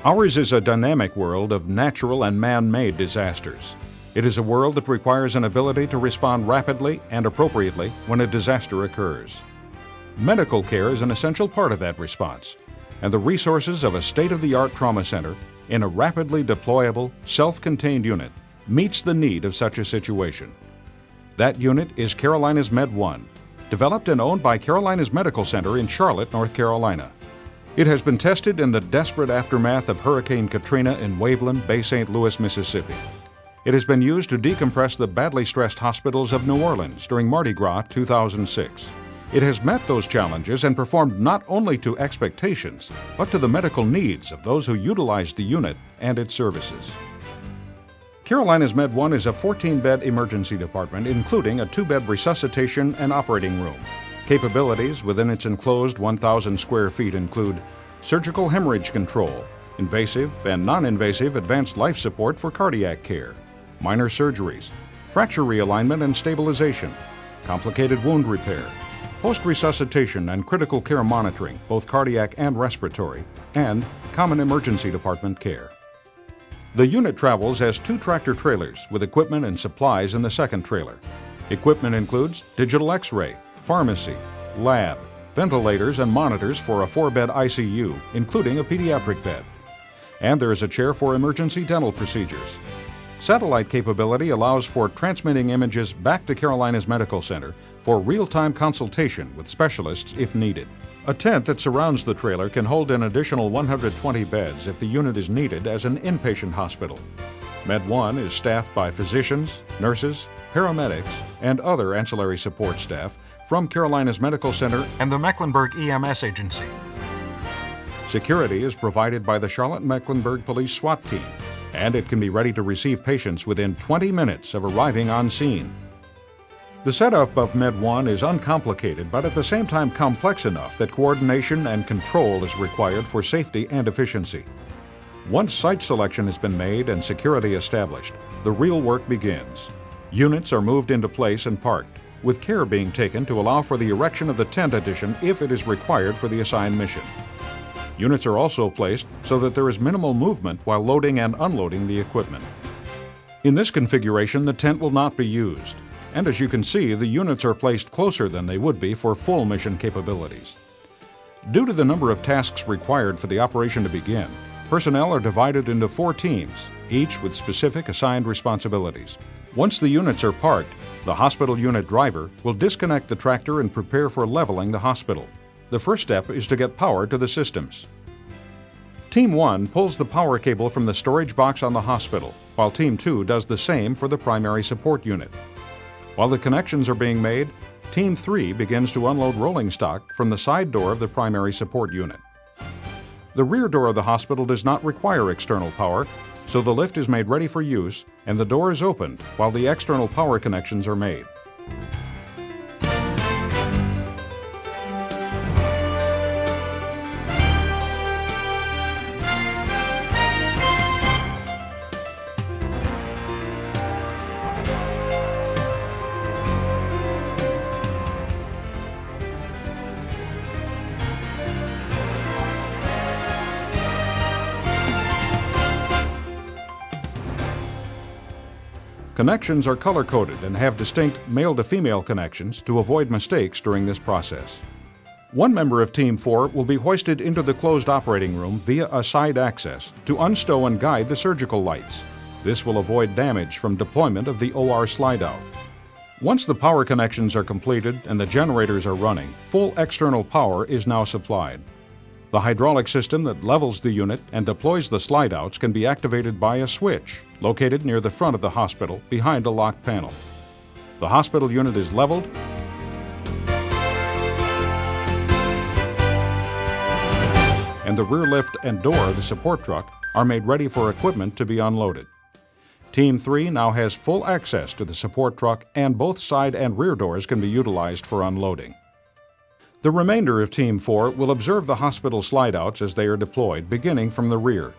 Ours is a dynamic world of natural and man-made disasters. It is a world that requires an ability to respond rapidly and appropriately when a disaster occurs. Medical care is an essential part of that response, and the resources of a state-of-the-art trauma center in a rapidly deployable, self-contained unit meets the need of such a situation. That unit is Carolina's MED1, developed and owned by Carolina's Medical Center in Charlotte, North Carolina. It has been tested in the desperate aftermath of Hurricane Katrina in Waveland, Bay St. Louis, Mississippi. It has been used to decompress the badly stressed hospitals of New Orleans during Mardi Gras 2006. It has met those challenges and performed not only to expectations, but to the medical needs of those who utilized the unit and its services. Carolina's MED1 is a 14-bed emergency department, including a 2-bed resuscitation and operating room. Capabilities within its enclosed 1,000 square feet include surgical hemorrhage control, invasive and non-invasive advanced life support for cardiac care, minor surgeries, fracture realignment and stabilization, complicated wound repair, post-resuscitation and critical care monitoring, both cardiac and respiratory, and common emergency department care. The unit travels as 2 tractor trailers with equipment and supplies in the second trailer. Equipment includes digital X-ray, pharmacy, lab, ventilators and monitors for a 4-bed ICU, including a pediatric bed. And there is a chair for emergency dental procedures. Satellite capability allows for transmitting images back to Carolina's Medical Center for real-time consultation with specialists if needed. A tent that surrounds the trailer can hold an additional 120 beds if the unit is needed as an inpatient hospital. MED1 is staffed by physicians, nurses, paramedics, and other ancillary support staff from Carolina's Medical Center and the Mecklenburg EMS Agency. Security is provided by the Charlotte-Mecklenburg Police SWAT team, and it can be ready to receive patients within 20 minutes of arriving on scene. The setup of MED1 is uncomplicated, but at the same time complex enough that coordination and control is required for safety and efficiency. Once site selection has been made and security established, the real work begins. Units are moved into place and parked, with care being taken to allow for the erection of the tent addition if it is required for the assigned mission. Units are also placed so that there is minimal movement while loading and unloading the equipment. In this configuration, the tent will not be used, and as you can see, the units are placed closer than they would be for full mission capabilities. Due to the number of tasks required for the operation to begin, personnel are divided into 4 teams, each with specific assigned responsibilities. Once the units are parked, the hospital unit driver will disconnect the tractor and prepare for leveling the hospital. The first step is to get power to the systems. Team 1 pulls the power cable from the storage box on the hospital, while Team 2 does the same for the primary support unit. While the connections are being made, Team 3 begins to unload rolling stock from the side door of the primary support unit. The rear door of the hospital does not require external power, so the lift is made ready for use and the door is opened while the external power connections are made. Connections are color-coded and have distinct male-to-female connections to avoid mistakes during this process. One member of Team 4 will be hoisted into the closed operating room via a side access to unstow and guide the surgical lights. This will avoid damage from deployment of the OR slide-out. Once the power connections are completed and the generators are running, full external power is now supplied. The hydraulic system that levels the unit and deploys the slide-outs can be activated by a switch located near the front of the hospital behind a locked panel. The hospital unit is leveled and the rear lift and door of the support truck are made ready for equipment to be unloaded. Team 3 now has full access to the support truck and both side and rear doors can be utilized for unloading. The remainder of Team 4 will observe the hospital slide-outs as they are deployed, beginning from the rear.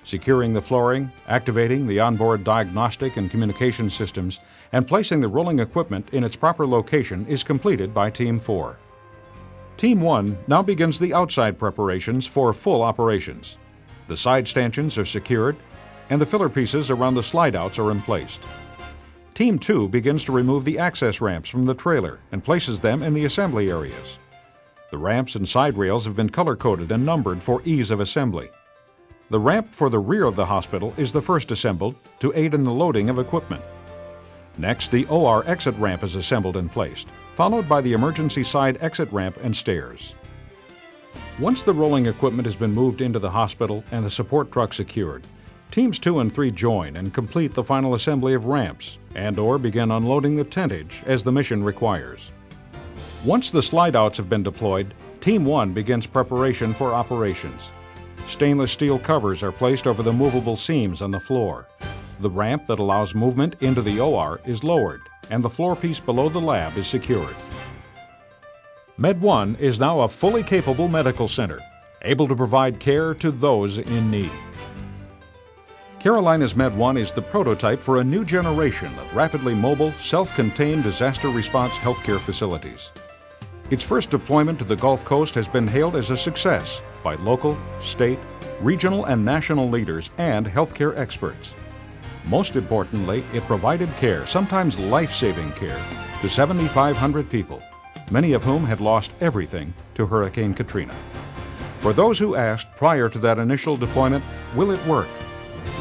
Securing the flooring, activating the onboard diagnostic and communication systems, and placing the rolling equipment in its proper location is completed by Team 4. Team 1 now begins the outside preparations for full operations. The side stanchions are secured, and the filler pieces around the slide-outs are emplaced. Team 2 begins to remove the access ramps from the trailer and places them in the assembly areas. The ramps and side rails have been color-coded and numbered for ease of assembly. The ramp for the rear of the hospital is the first assembled to aid in the loading of equipment. Next, the OR exit ramp is assembled and placed, followed by the emergency side exit ramp and stairs. Once the rolling equipment has been moved into the hospital and the support truck secured, Teams 2 and 3 join and complete the final assembly of ramps and/or begin unloading the tentage as the mission requires. Once the slide-outs have been deployed, Team 1 begins preparation for operations. Stainless steel covers are placed over the movable seams on the floor. The ramp that allows movement into the OR is lowered, and the floor piece below the lab is secured. MED1 is now a fully capable medical center, able to provide care to those in need. Carolina's MED1 is the prototype for a new generation of rapidly mobile, self-contained disaster response healthcare facilities. Its first deployment to the Gulf Coast has been hailed as a success by local, state, regional, and national leaders and healthcare experts. Most importantly, it provided care, sometimes life-saving care, to 7,500 people, many of whom had lost everything to Hurricane Katrina. For those who asked prior to that initial deployment, will it work?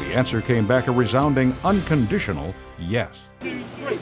The answer came back a resounding, unconditional yes. 2, 3.